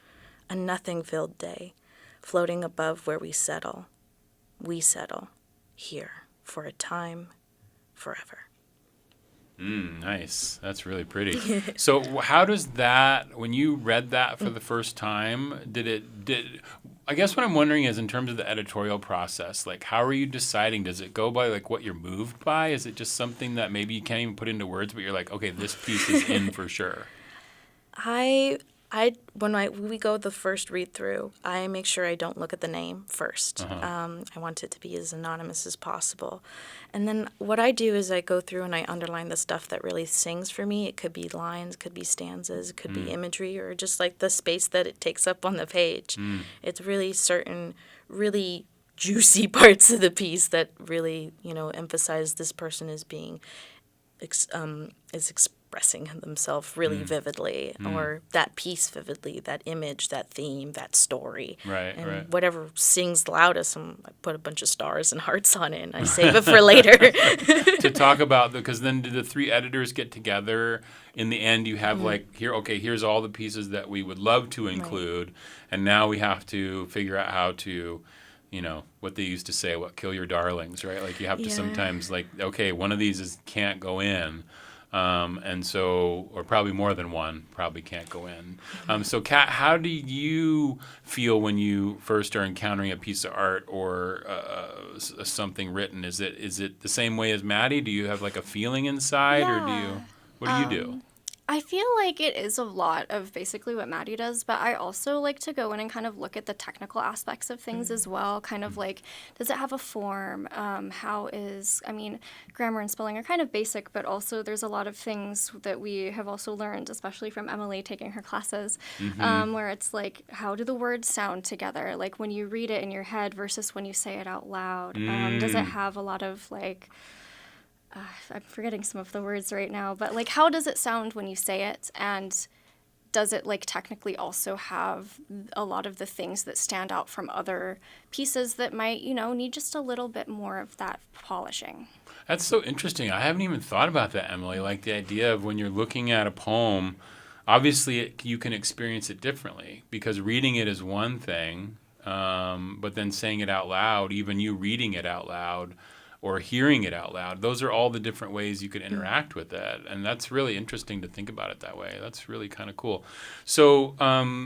a nothing-filled day, floating above where we settle. We settle here for a time, forever. Nice. That's really pretty. So how does that, when you read that for the first time, I guess what I'm wondering is in terms of the editorial process, how are you deciding? Does it go by what you're moved by? Is it just something that maybe you can't even put into words, but you're like, okay, this piece is in for sure? I When we go the first read through, I make sure I don't look at the name first. I want it to be as anonymous as possible. And then what I do is I go through and I underline the stuff that really sings for me. It could be lines, could be stanzas, it could be imagery, or just like the space that it takes up on the page. It's really certain, really juicy parts of the piece that really, emphasize this person as being is expressing themselves really vividly, or that piece vividly, that image, that theme, that story. And whatever sings loudest, I put a bunch of stars and hearts on it, and I save it for later. To talk about, because then do the 3 editors get together? In the end, you have here's all the pieces that we would love to include, and now we have to figure out how to, what they used to say, kill your darlings, right? Like you have to sometimes one of these can't go in. And so, or probably more than one probably can't go in. So Kat, how do you feel when you first are encountering a piece of art or something written? Is it the same way as Maddie? Do you have like a feeling inside, or what do you do? I feel like it is a lot of basically what Maddie does, but I also like to go in and kind of look at the technical aspects of things as well. Kind of like, does it have a form? Grammar and spelling are kind of basic, but also there's a lot of things that we have also learned, especially from Emily taking her classes, where it's like, how do the words sound together? Like when you read it in your head versus when you say it out loud. Does it have a lot of I'm forgetting some of the words right now, but how does it sound when you say it, and does it technically also have a lot of the things that stand out from other pieces that might need just a little bit more of that polishing? That's so interesting. I haven't even thought about that, Emily. Like the idea of when you're looking at a poem, obviously you can experience it differently, because reading it is one thing, but then saying it out loud, even you reading it out loud or hearing it out loud, those are all the different ways you could interact with that. And that's really interesting to think about it that way. That's really kind of cool. So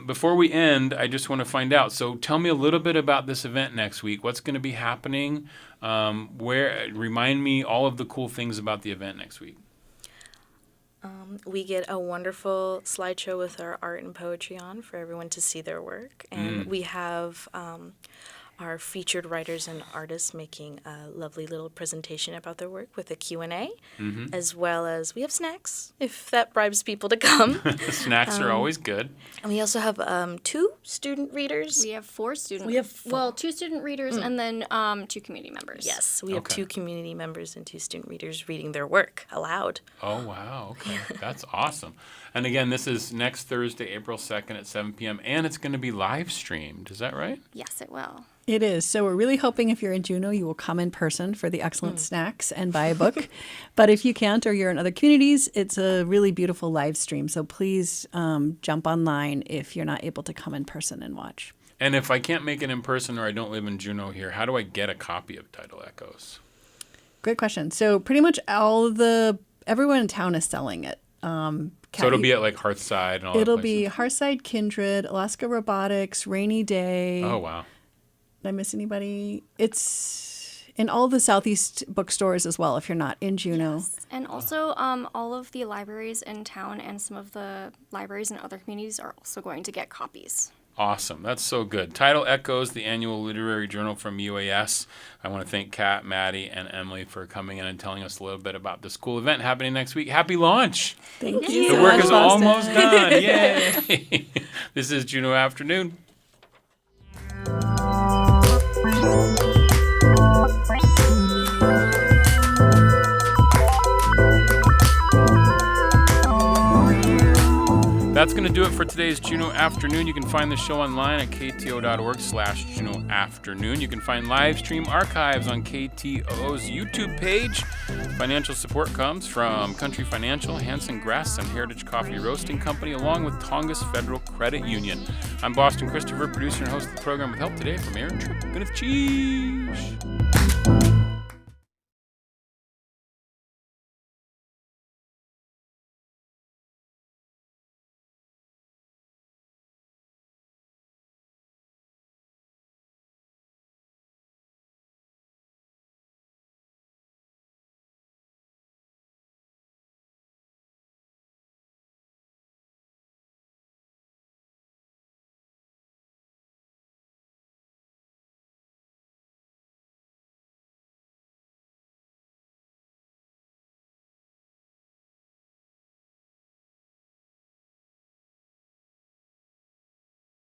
before we end, I just want to find out. So tell me a little bit about this event next week. What's going to be happening? Remind me all of the cool things about the event next week. We get a wonderful slideshow with our art and poetry on for everyone to see their work. And we have our featured writers and artists making a lovely little presentation about their work with a Q&A, as well as we have snacks, if that bribes people to come. Snacks are always good. And we also have 2 student readers. We have 4 students. We have 2 student readers and then 2 community members. Yes, we have 2 community members and 2 student readers reading their work aloud. Oh, wow. Okay. That's awesome. And again, this is next Thursday, April 2nd at 7 p.m., and it's going to be live streamed. Is that right? Yes, it will. It is. So we're really hoping if you're in Juneau, you will come in person for the excellent snacks and buy a book. But if you can't, or you're in other communities, it's a really beautiful live stream. So please jump online if you're not able to come in person and watch. And if I can't make it in person or I don't live in Juneau here, how do I get a copy of Tidal Echoes? Great question. So pretty much everyone in town is selling it. So it'll be at Hearthside and all that. It'll be Hearthside, Kindred, Alaska Robotics, Rainy Day. Oh, wow. Did I miss anybody? It's in all the Southeast bookstores as well, if you're not in Juneau. Yes. And also all of the libraries in town and some of the libraries in other communities are also going to get copies. Awesome. That's so good. Tidal Echoes, the annual literary journal from UAS. I want to thank Kat, Maddie, and Emily for coming in and telling us a little bit about this cool event happening next week. Happy launch. Thank you. The work is almost done. Yay. This is Juneau Afternoon. That's going to do it for today's Juneau Afternoon. You can find the show online at kto.org/Juneau Afternoon. You can find live stream archives on KTO's YouTube page. Financial support comes from Country Financial, Hanson Grass, and Heritage Coffee Roasting Company, along with Tongass Federal Credit Union. I'm Boston Christopher, producer and host of the program, with help today from Aaron Tripp. Good cheese.